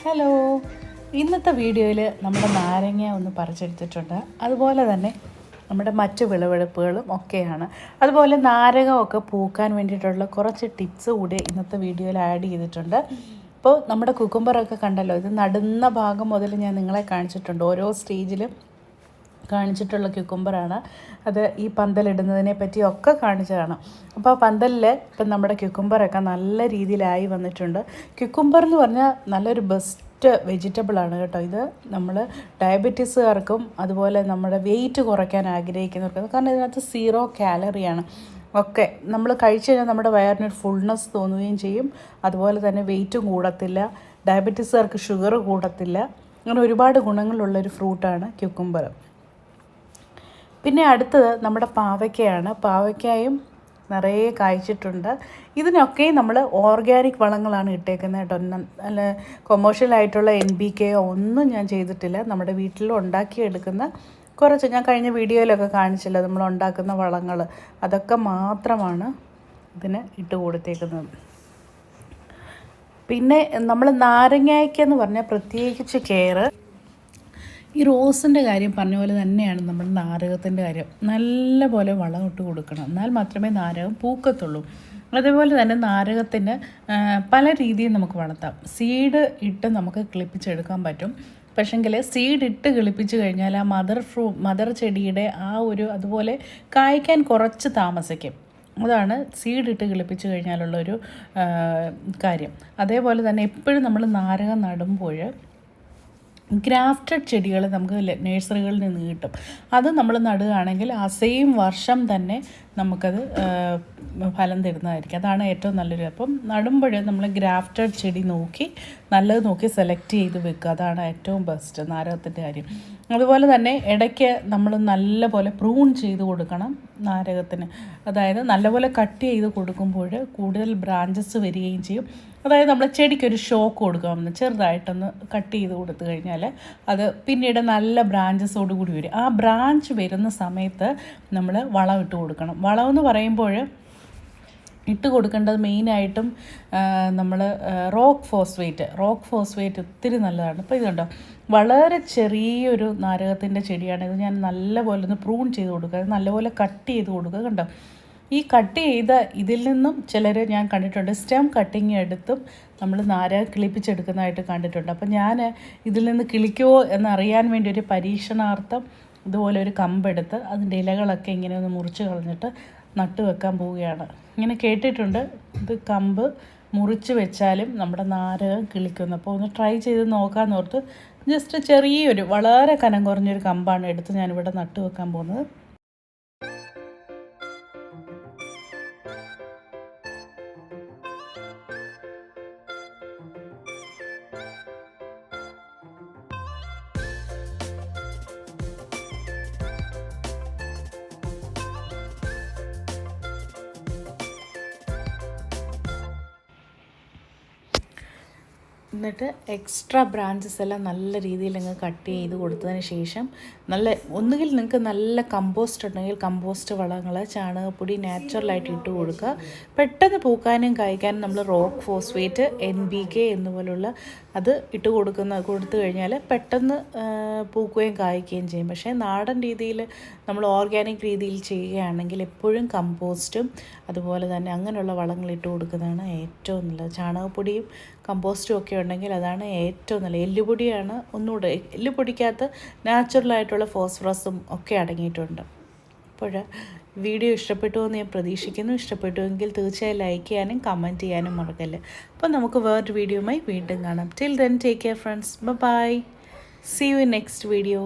Hello, ഇന്നത്തെ വീഡിയോയിൽ നമ്മുടെ നാരങ്ങ ഒന്ന് പറിച്ചെടുത്തിട്ടുണ്ട്. അതുപോലെ തന്നെ നമ്മുടെ മറ്റ് വിളവെടുപ്പുകളും ഒക്കെയാണ്. അതുപോലെ നാരകമൊക്കെ പൂക്കാൻ വേണ്ടിയിട്ടുള്ള കുറച്ച് ടിപ്സ് കൂടി ഇന്നത്തെ വീഡിയോയിൽ ആഡ് ചെയ്തിട്ടുണ്ട്. ഇപ്പോൾ നമ്മുടെ കുക്കുംബറൊക്കെ കണ്ടല്ലോ, ഇത് നടുന്ന ഭാഗം മുതൽ ഞാൻ നിങ്ങളെ കാണിച്ചിട്ടുണ്ട്. ഓരോ സ്റ്റേജിലും കാണിച്ചിട്ടുള്ള ക്യുക്കുംബറാണ്. അത് ഈ പന്തലിടുന്നതിനെ പറ്റിയൊക്കെ കാണിച്ചതാണ്. അപ്പോൾ ആ പന്തലിൽ ഇപ്പം നമ്മുടെ ക്യുക്കുംബറൊക്കെ നല്ല രീതിയിലായി വന്നിട്ടുണ്ട്. ക്യുക്കുംബർ എന്ന് പറഞ്ഞാൽ നല്ലൊരു ബെസ്റ്റ് വെജിറ്റബിളാണ് കേട്ടോ. ഇത് നമ്മൾ ഡയബറ്റീസുകാർക്കും അതുപോലെ നമ്മുടെ വെയിറ്റ് കുറയ്ക്കാൻ ആഗ്രഹിക്കുന്നവർക്കും, കാരണം ഇതിനകത്ത് 0 കാലറിയാണ്. ഒക്കെ നമ്മൾ കഴിച്ചു കഴിഞ്ഞാൽ നമ്മുടെ വയറിനൊരു ഫുൾനെസ് തോന്നുകയും ചെയ്യും. അതുപോലെ തന്നെ വെയിറ്റും കൂടത്തില്ല, ഡയബറ്റീസുകാർക്ക് ഷുഗർ കൂടത്തില്ല. അങ്ങനെ ഒരുപാട് ഗുണങ്ങളുള്ളൊരു ഫ്രൂട്ടാണ് ക്യുക്കുംബർ. പിന്നെ അടുത്തത് നമ്മുടെ പാവയ്ക്കയാണ്. പാവയ്ക്കായും നിറയെ കായ്ച്ചിട്ടുണ്ട്. ഇതിനൊക്കെ നമ്മൾ ഓർഗാനിക് വളങ്ങളാണ് ഇട്ടേക്കുന്നത് കേട്ടോ. നല്ല കൊമേഴ്ഷ്യലായിട്ടുള്ള NPK ഒന്നും ഞാൻ ചെയ്തിട്ടില്ല. നമ്മുടെ വീട്ടിൽ ഉണ്ടാക്കിയെടുക്കുന്ന കുറച്ച്, ഞാൻ കഴിഞ്ഞ വീഡിയോയിലൊക്കെ കാണിച്ചില്ല നമ്മൾ ഉണ്ടാക്കുന്ന വളങ്ങൾ, അതൊക്കെ മാത്രമാണ് ഇതിന് ഇട്ട് കൊടുത്തേക്കുന്നത്. പിന്നെ നമ്മൾ നാരങ്ങയ്ക്കെന്ന് പറഞ്ഞാൽ പ്രത്യേകിച്ച് കെയർ, ഈ റോസിൻ്റെ കാര്യം പറഞ്ഞ പോലെ തന്നെയാണ് നമ്മൾ നാരകത്തിൻ്റെ കാര്യം. നല്ല പോലെ വളം ഇട്ട് കൊടുക്കണം, എന്നാൽ മാത്രമേ നാരകം പൂക്കത്തുള്ളൂ. അതേപോലെ തന്നെ നാരകത്തിന് പല രീതിയിൽ നമുക്ക് വളർത്താം. സീഡ് ഇട്ട് നമുക്ക് കിളിപ്പിച്ചെടുക്കാൻ പറ്റും. പക്ഷേങ്കിൽ സീഡ് ഇട്ട് കിളിപ്പിച്ച് കഴിഞ്ഞാൽ ആ മദർ ചെടിയുടെ ആ ഒരു അതുപോലെ കായ്ക്കാൻ കുറച്ച് താമസിക്കും. അതാണ് സീഡ് ഇട്ട് കിളിപ്പിച്ച് കഴിഞ്ഞാലുള്ളൊരു കാര്യം. അതേപോലെ തന്നെ എപ്പോഴും നമ്മൾ നാരകം നടുമ്പോൾ ഗ്രാഫ്റ്റഡ് ചെടികൾ നമുക്ക് നഴ്സറികളിൽ നിന്ന് കിട്ടും. അത് നമ്മൾ നടുകയാണെങ്കിൽ ആ സെയിം വർഷം തന്നെ നമുക്കത് ഫലം തരുന്നതായിരിക്കും. അതാണ് ഏറ്റവും നല്ലൊരു. അപ്പം നടുമ്പോൾ നമ്മൾ ഗ്രാഫ്റ്റഡ് ചെടി നോക്കി നല്ലത് നോക്കി സെലക്ട് ചെയ്ത് വെക്കുക. അതാണ് ഏറ്റവും ബെസ്റ്റ് നാരകത്തിൻ്റെ കാര്യം. അതുപോലെ തന്നെ ഇടയ്ക്ക് നമ്മൾ നല്ലപോലെ പ്രൂൺ ചെയ്ത് കൊടുക്കണം നാരകത്തിന്. അതായത് നല്ലപോലെ കട്ട് ചെയ്ത് കൊടുക്കുമ്പോൾ കൂടുതൽ ബ്രാഞ്ചസ് വരികയും ചെയ്യും. അതായത് നമ്മൾ ചെടിക്കൊരു ഷോക്ക് കൊടുക്കാമെന്ന് ചെറുതായിട്ടൊന്ന് കട്ട് ചെയ്ത് കൊടുത്തു കഴിഞ്ഞാൽ അത് പിന്നീട് നല്ല ബ്രാഞ്ചസോട് കൂടി വരും. ആ ബ്രാഞ്ച് വരുന്ന സമയത്ത് നമ്മൾ വളം ഇട്ട് കൊടുക്കണം. വളമെന്ന് പറയുമ്പോൾ ഇട്ട് കൊടുക്കേണ്ടത് മെയിനായിട്ടും നമ്മൾ റോക്ക് ഫോസ്ഫേറ്റ് ഒത്തിരി നല്ലതാണ്. അപ്പോൾ ഇതുണ്ടോ, വളരെ ചെറിയൊരു നാരകത്തിൻ്റെ ചെടിയാണ് ഇത്. ഞാൻ നല്ലപോലെ ഒന്ന് പ്രൂൺ ചെയ്ത് കൊടുക്കുക, നല്ലപോലെ കട്ട് ചെയ്ത് കൊടുക്കുക. കണ്ടോ, ഈ കട്ട് ചെയ്ത ഇതിൽ നിന്നും ചിലർ ഞാൻ കണ്ടിട്ടുണ്ട് സ്റ്റെം കട്ടിങ് എടുത്തും നമ്മൾ നാരകം കിളിപ്പിച്ചെടുക്കുന്നതായിട്ട് കണ്ടിട്ടുണ്ട്. അപ്പം ഞാൻ ഇതിൽ നിന്ന് കിളിക്കുമോ എന്നറിയാൻ വേണ്ടി ഒരു പരീക്ഷണാർത്ഥം ഇതുപോലെ ഒരു കമ്പെടുത്ത് അതിൻ്റെ ഇലകളൊക്കെ ഇങ്ങനെ ഒന്ന് മുറിച്ച് കളഞ്ഞിട്ട് നട്ട് വെക്കാൻ പോവുകയാണ്. ഇങ്ങനെ കേട്ടിട്ടുണ്ട്, ഇത് കമ്പ് മുറിച്ച് വെച്ചാലും നമ്മുടെ നാരകം കിളിക്കുന്നു. അപ്പോൾ ഒന്ന് ട്രൈ ചെയ്ത് നോക്കാമെന്നോർത്ത് ജസ്റ്റ് ചെറിയൊരു വളരെ കനം കുറഞ്ഞൊരു കമ്പാണ് എടുത്ത് ഞാനിവിടെ നട്ട് വെക്കാൻ പോകുന്നത്. എന്നിട്ട് എക്സ്ട്രാ ബ്രാഞ്ചസ് എല്ലാം നല്ല രീതിയിൽ അങ്ങ് കട്ട് ചെയ്ത് കൊടുത്തതിന് ശേഷം ഒന്നുകിൽ നിങ്ങൾക്ക് നല്ല കമ്പോസ്റ്റ് ഉണ്ടെങ്കിൽ കമ്പോസ്റ്റ് വളങ്ങൾ, ചാണകപ്പൊടി നാച്ചുറലായിട്ട് ഇട്ട് കൊടുക്കുക. പെട്ടെന്ന് പൂക്കാനും കായ്ക്കാനും നമ്മൾ റോക്ക് ഫോസ്ഫേറ്റ്, NPK എന്നുപോലുള്ള അത് ഇട്ട് കൊടുത്തു കഴിഞ്ഞാൽ പെട്ടെന്ന് പൂക്കുകയും കായ്ക്കുകയും ചെയ്യും. പക്ഷേ നാടൻ രീതിയിൽ നമ്മൾ ഓർഗാനിക് രീതിയിൽ ചെയ്യുകയാണെങ്കിൽ എപ്പോഴും കമ്പോസ്റ്റും അതുപോലെ തന്നെ അങ്ങനെയുള്ള വളങ്ങൾ ഇട്ട് കൊടുക്കുന്നതാണ് ഏറ്റവും നല്ലത്. ചാണകപ്പൊടിയും കമ്പോസ്റ്റും ഒക്കെ ഉണ്ടെങ്കിൽ അതാണ് ഏറ്റവും നല്ലത്. എല്ലുപൊടിയാണ് ഒന്നുകൂടെ, എല്ലുപൊടിക്കകത്ത് നാച്ചുറലായിട്ടുള്ള ഫോസ്ഫറസും ഒക്കെ അടങ്ങിയിട്ടുണ്ട്. അപ്പോൾ വീഡിയോ ഇഷ്ടപ്പെട്ടു എന്ന് ഞാൻ പ്രതീക്ഷിക്കുന്നു. ഇഷ്ടപ്പെട്ടുവെങ്കിൽ തീർച്ചയായും ലൈക്ക് ചെയ്യാനും കമൻറ്റ് ചെയ്യാനും മറക്കല്ലേ. അപ്പോൾ നമുക്ക് വേറൊരു വീഡിയോയുമായി വീണ്ടും കാണാം. Till then take care friends. Bye. See you in next video.